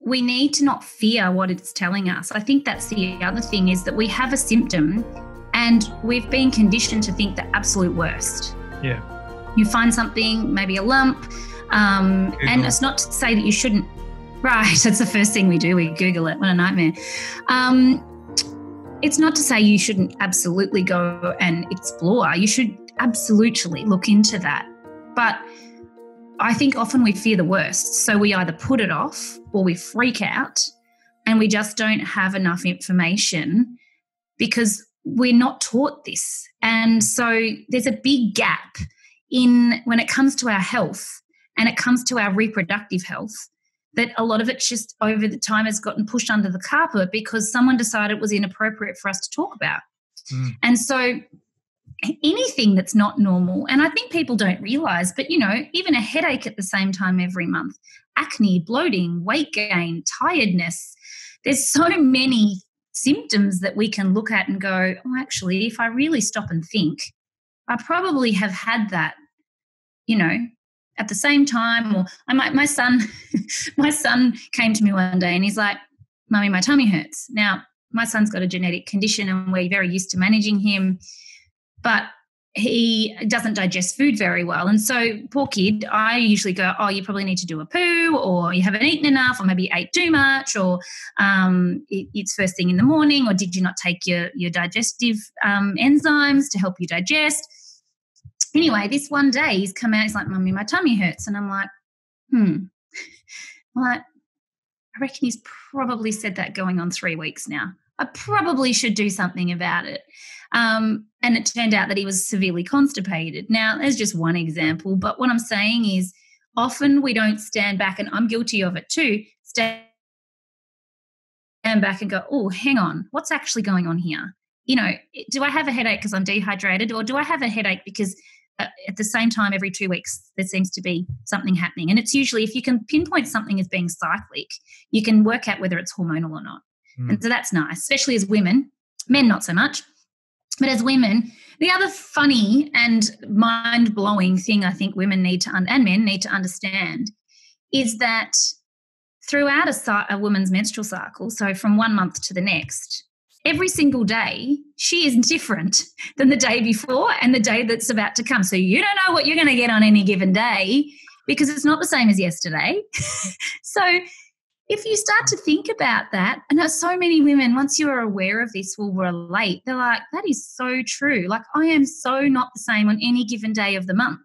we need to not fear what it's telling us. I think that's the other thing, is that we have a symptom and we've been conditioned to think the absolute worst. Yeah. You find something, maybe a lump, and it's not to say that you shouldn't. Right, that's the first thing we do. We Google it. What a nightmare. It's not to say you shouldn't absolutely go and explore. You should absolutely look into that. But I think often we fear the worst. So we either put it off or we freak out and we just don't have enough information because we're not taught this. And so there's a big gap in when it comes to our health and it comes to our reproductive health, that a lot of it just over the time has gotten pushed under the carpet because someone decided it was inappropriate for us to talk about. And so anything that's not normal, and I think people don't realise, but, you know, even a headache at the same time every month, acne, bloating, weight gain, tiredness, there's so many symptoms that we can look at and go, oh, actually, if I really stop and think, I probably have had that, you know, at the same time. Or my son came to me one day and he's like, Mummy, my tummy hurts. Now, my son's got a genetic condition and we're very used to managing him, but he doesn't digest food very well. And so, poor kid, I usually go, oh, you probably need to do a poo, or you haven't eaten enough, or maybe you ate too much, or it's first thing in the morning, or did you not take your digestive enzymes to help you digest? Anyway, this one day he's come out, he's like, Mummy, my tummy hurts. And I'm like, I'm like, I reckon he's probably said that going on 3 weeks now. I probably should do something about it. And it turned out that he was severely constipated. Now, there's just one example, but what I'm saying is often we don't stand back, and I'm guilty of it too, stand back and go, oh, hang on, what's actually going on here? You know, do I have a headache because I'm dehydrated, or do I have a headache because at the same time every 2 weeks there seems to be something happening? And it's usually, if you can pinpoint something as being cyclic, you can work out whether it's hormonal or not. And so that's nice, especially as women. Men not so much. But as women, the other funny and mind-blowing thing I think women need to and men need to understand is that throughout a woman's menstrual cycle, so from 1 month to the next, every single day she is different than the day before and the day that's about to come. So you don't know what you're going to get on any given day because it's not the same as yesterday. So if you start to think about that, and there's so many women, once you are aware of this, will relate. They're like, that is so true. Like, I am so not the same on any given day of the month.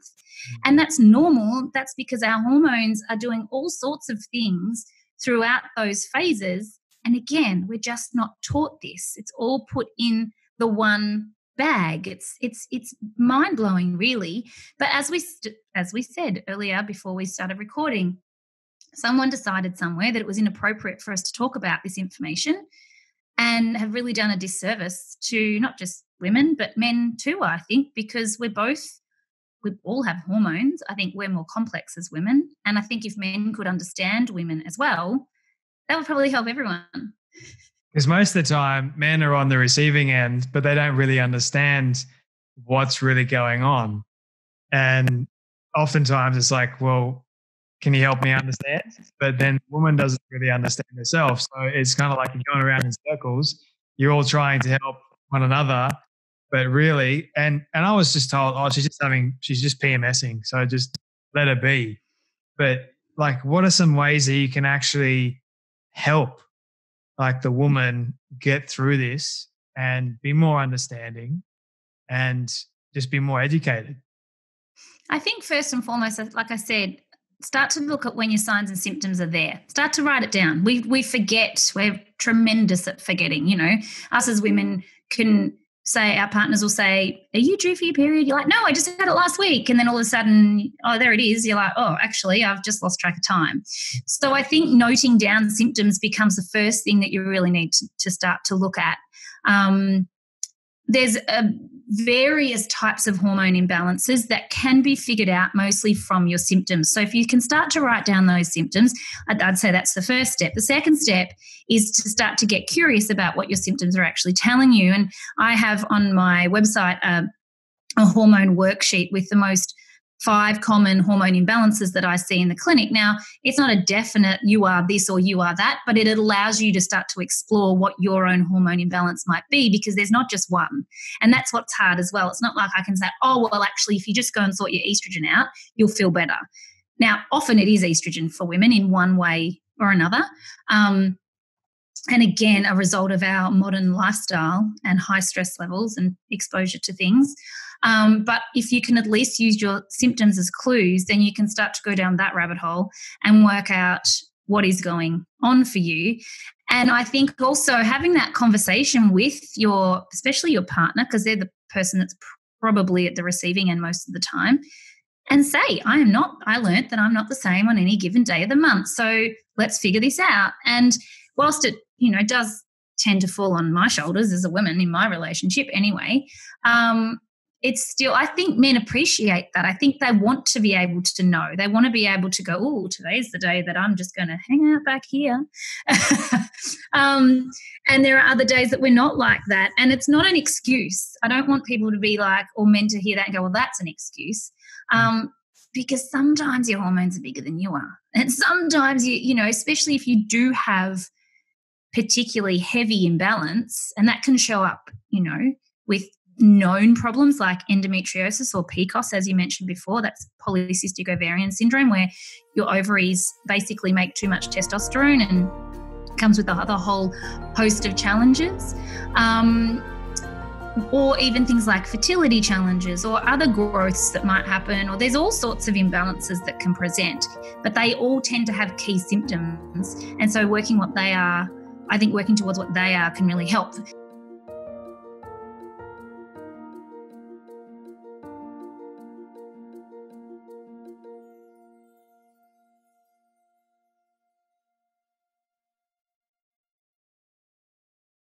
And that's normal. That's because our hormones are doing all sorts of things throughout those phases. And again, we're just not taught this. It's all put in the one bag. It's mind-blowing, really. But as we said earlier before we started recording, someone decided somewhere that it was inappropriate for us to talk about this information, and have really done a disservice to not just women but men too, I think, because we all have hormones. I think we're more complex as women, and I think if men could understand women as well, that would probably help everyone. Because most of the time men are on the receiving end, but they don't really understand what's really going on. And oftentimes it's like, well, can you help me understand? But then the woman doesn't really understand herself. So it's kind of like you're going around in circles. You're all trying to help one another, but really, and I was just told, oh, she's just PMSing. So just let her be. But like, what are some ways that you can actually help like the woman get through this and be more understanding and just be more educated? I think first and foremost, like I said, start to look at when your signs and symptoms are there. Start to write it down. We forget. We're tremendous at forgetting, you know. Us as women can say, our partners will say, are you due for your period? You're like, no, I just had it last week. And then all of a sudden, oh, there it is. You're like, oh, actually, I've just lost track of time. So I think noting down symptoms becomes the first thing that you really need to start to look at. There's various types of hormone imbalances that can be figured out mostly from your symptoms. So if you can start to write down those symptoms, I'd say that's the first step. The second step is to start to get curious about what your symptoms are actually telling you. And I have on my website a hormone worksheet with the most 5 common hormone imbalances that I see in the clinic. Now, it's not a definite you are this or you are that, but it allows you to start to explore what your own hormone imbalance might be, because there's not just one. And that's what's hard as well. It's not like I can say, oh, well, actually, if you just go and sort your estrogen out, you'll feel better. Now, often it is estrogen for women in one way or another. And again, a result of our modern lifestyle and high stress levels and exposure to things. But if you can at least use your symptoms as clues, then you can start to go down that rabbit hole and work out what is going on for you. And I think also having that conversation with especially your partner, because they're the person that's probably at the receiving end most of the time, and say, I learnt that I'm not the same on any given day of the month. So let's figure this out. And whilst it, does tend to fall on my shoulders as a woman in my relationship anyway, it's still, I think men appreciate that. I think they want to be able to know. They want to be able to go, oh, today's the day that I'm just going to hang out back here. And there are other days that we're not like that. And it's not an excuse. I don't want people to be like, or men to hear that and go, well, that's an excuse. Because sometimes your hormones are bigger than you are. And sometimes, especially if you do have particularly heavy imbalance, and that can show up, with known problems like endometriosis or PCOS, as you mentioned before. That's polycystic ovarian syndrome, where your ovaries basically make too much testosterone and comes with the whole host of challenges. Or even things like fertility challenges or other growths that might happen, or there's all sorts of imbalances that can present, but they all tend to have key symptoms. And so working towards what they are can really help.